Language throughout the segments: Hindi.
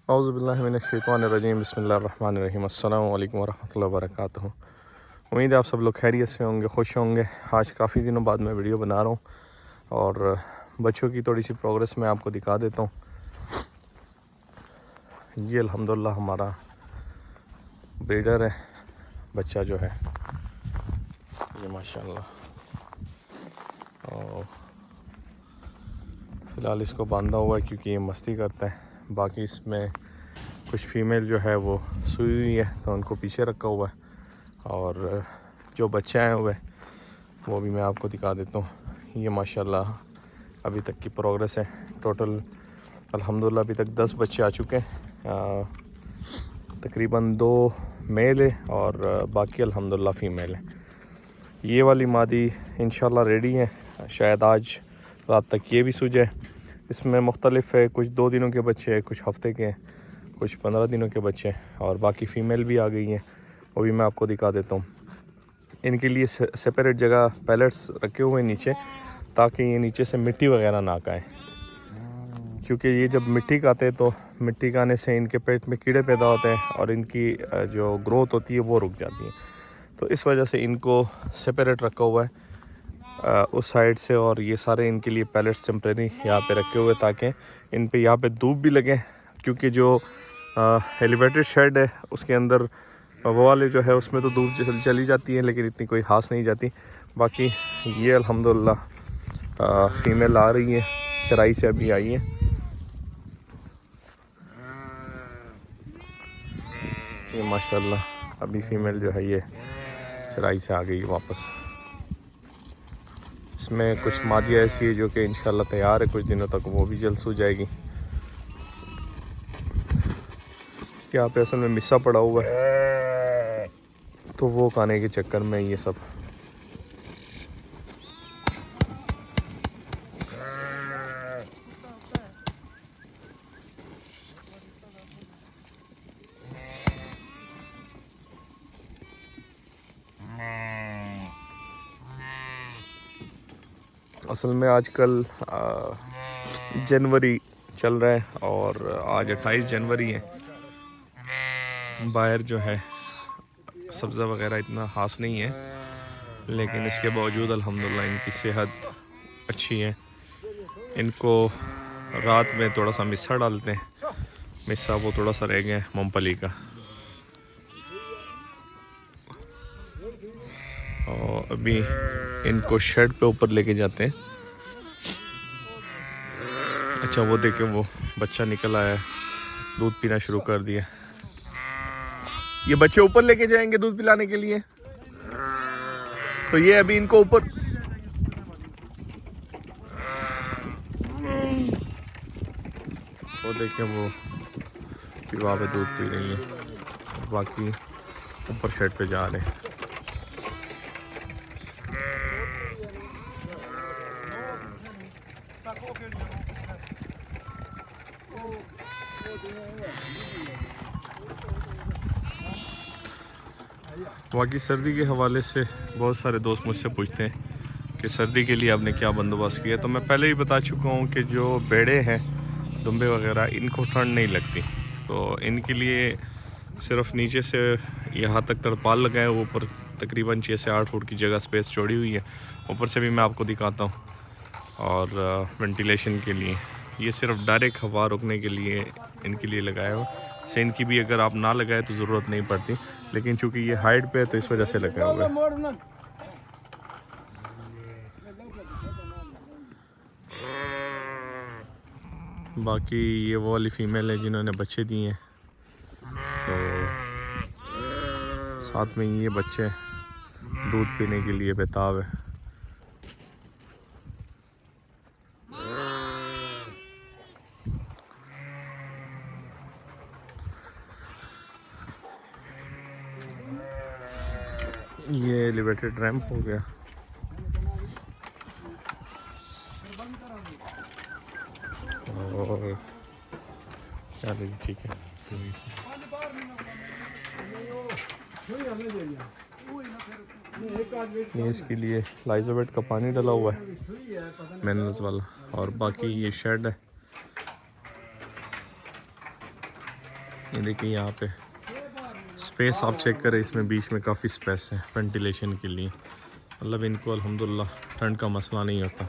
औज़ुबिल्लाहिमिनश्शैतानिर्रजीम बिस्मिल्लाहिर्रहमानिर्रहीम अस्सलामु अलैकुम वरहमतुल्लाहि वबरकातुहू। उम्मीद है आप सब लोग खैरियत से होंगे, खुश होंगे। आज काफ़ी दिनों बाद मैं वीडियो बना रहा हूँ और बच्चों की थोड़ी सी प्रोग्रेस मैं आपको दिखा देता हूँ। ये अल्हम्दुलिल्लाह हमारा ब्रीडर है, बच्चा जो है ये माशाल्लाह। और फ़िलहाल इसको बांधा हुआ है क्योंकि ये मस्ती करता है। बाकी इसमें कुछ फ़ीमेल जो है वो सोई हुई है तो उनको पीछे रखा हुआ है, और जो बच्चे आए हुए वो भी मैं आपको दिखा देता हूँ। ये माशाल्लाह अभी तक की प्रोग्रेस है। टोटल अल्हम्दुलिल्लाह अभी तक 10 बच्चे आ चुके हैं। तकरीबन 2 मेल है और बाकी अल्हम्दुलिल्लाह फ़ीमेल है। ये वाली मादी इंशाल्लाह रेडी है, शायद आज रात तक ये भी सूझ जाए। इसमें मुख्तलिफ है, कुछ 2 दिनों के बच्चे हैं, कुछ हफ्ते के हैं, कुछ 15 दिनों के बच्चे हैं, और बाकी फ़ीमेल भी आ गई हैं, वो भी मैं आपको दिखा देता हूँ। इनके लिए सेपरेट जगह पैलेट्स रखे हुए हैं नीचे, ताकि ये नीचे से मिट्टी वगैरह ना खाएं, क्योंकि ये जब मिट्टी खाते हैं तो मिट्टी खाने से इनके पेट में कीड़े पैदा होते हैं और इनकी जो ग्रोथ होती है वो रुक जाती है। तो इस वजह से इनको सेपरेट रखा हुआ है उस साइड से, और ये सारे इनके लिए पैलेट्स टेम्प्रेरी यहाँ पे रखे हुए ताकि इन पे यहाँ पे धूप भी लगे, क्योंकि जो एलिवेटेड शेड है उसके अंदर वो वाले जो है उसमें तो धूप चली जाती है लेकिन इतनी कोई खास नहीं जाती। बाकी ये अल्हम्दुलिल्लाह फ़ीमेल आ रही है, चराई से अभी आई है। ये माशाल्लाह अभी फ़ीमेल जो है ये चराई से आ गई वापस। इसमें कुछ मादियाँ ऐसी है जो कि इंशाल्लाह तैयार है कुछ दिनों तक, वो भी जल्द सूझ जाएगी। यहाँ पे असल में मिस्सा पड़ा हुआ है तो वो खाने के चक्कर में ये सब। असल में आजकल जनवरी चल रहा है और आज 28 जनवरी है। बाहर जो है सब्ज़ा वगैरह इतना ख़ास नहीं है, लेकिन इसके बावजूद अल्हम्दुलिल्लाह इनकी सेहत अच्छी है। इनको रात में थोड़ा सा मिस्सा डालते हैं, मिस्सा वो थोड़ा सा रह गया है मूंगफली का, और अभी इनको शेड पे ऊपर लेके जाते हैं। अच्छा वो देखे वो बच्चा निकल आया, दूध पीना शुरू कर दिया। ये बच्चे ऊपर लेके जाएंगे दूध पिलाने के लिए, तो ये अभी इनको ऊपर वो देखें वो वहाँ पे दूध पी रही है, बाकी ऊपर शेड पे जा रहे हैं। बाकी सर्दी के हवाले से बहुत सारे दोस्त मुझसे पूछते हैं कि सर्दी के लिए आपने क्या बंदोबस्त किया। तो मैं पहले ही बता चुका हूँ कि जो भेड़े हैं, दुम्बे वगैरह, इनको ठंड नहीं लगती, तो इनके लिए सिर्फ नीचे से यहाँ तक तरपाल लगाए, ऊपर तकरीबन 6 से 8 फुट की जगह स्पेस छोड़ी हुई है। ऊपर से भी मैं आपको दिखाता हूँ। और वेंटिलेशन के लिए ये सिर्फ डायरेक्ट हवा रोकने के लिए इनके लिए लगाया हुआ। से इनकी भी अगर आप ना लगाए तो ज़रूरत नहीं पड़ती, लेकिन चूंकि ये हाइट पे है तो इस वजह से लगा हुआ है। बाकी ये वो वाली फ़ीमेल है जिन्होंने बच्चे दिए हैं, तो साथ में ये बच्चे दूध पीने के लिए बेताब है। ये एलिवेटेड रैंप हो गया। और चलो जी ठीक है। ये इसके लिए लाइजोवेट का पानी डाला हुआ है मिनरल्स वाला, और बाकी ये शेड है। ये देखिए यहाँ पे स्पेस आप चेक करें, इसमें बीच में काफ़ी स्पेस है वेंटिलेशन के लिए। मतलब इनको अल्हम्दुलिल्लाह ठंड का मसला नहीं होता।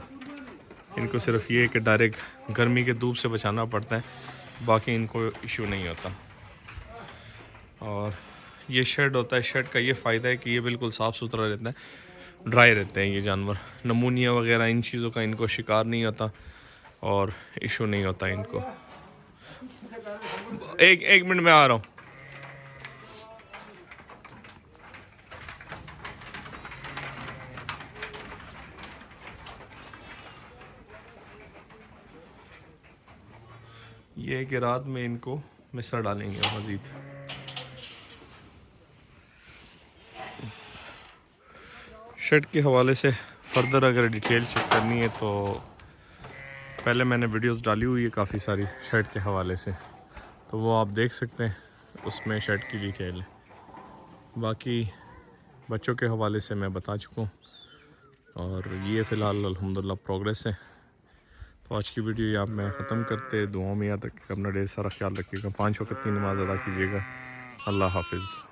इनको सिर्फ ये कि डायरेक्ट गर्मी के धूप से बचाना पड़ता है, बाकी इनको इशू नहीं होता। और ये शेड होता है, शेड का ये फ़ायदा है कि ये बिल्कुल साफ़ सुथरा रहता है, ड्राई रहते हैं ये जानवर। नमूनिया वगैरह इन चीज़ों का इनको शिकार नहीं होता और इशू नहीं होता इनको। एक मिनट में आ रहा हूँ। ये है कि रात में इनको मिस्र डालेंगे मज़ीद। शेड के हवाले से फर्दर अगर डिटेल चेक करनी है तो पहले मैंने वीडियोस डाली हुई है काफ़ी सारी शेड के हवाले से, तो वो आप देख सकते हैं, उसमें शेड की डिटेल है। बाकी बच्चों के हवाले से मैं बता चुका हूँ और ये फ़िलहाल अल्हम्दुलिल्लाह प्रोग्रेस है। तो आज की वीडियो यहाँ मैं ख़त्म करते, दुआओं में याद रखिएगा, अपना ढेर सारा ख्याल रखिएगा, 5 वक्त की नमाज़ अदा कीजिएगा। अल्लाह हाफिज़।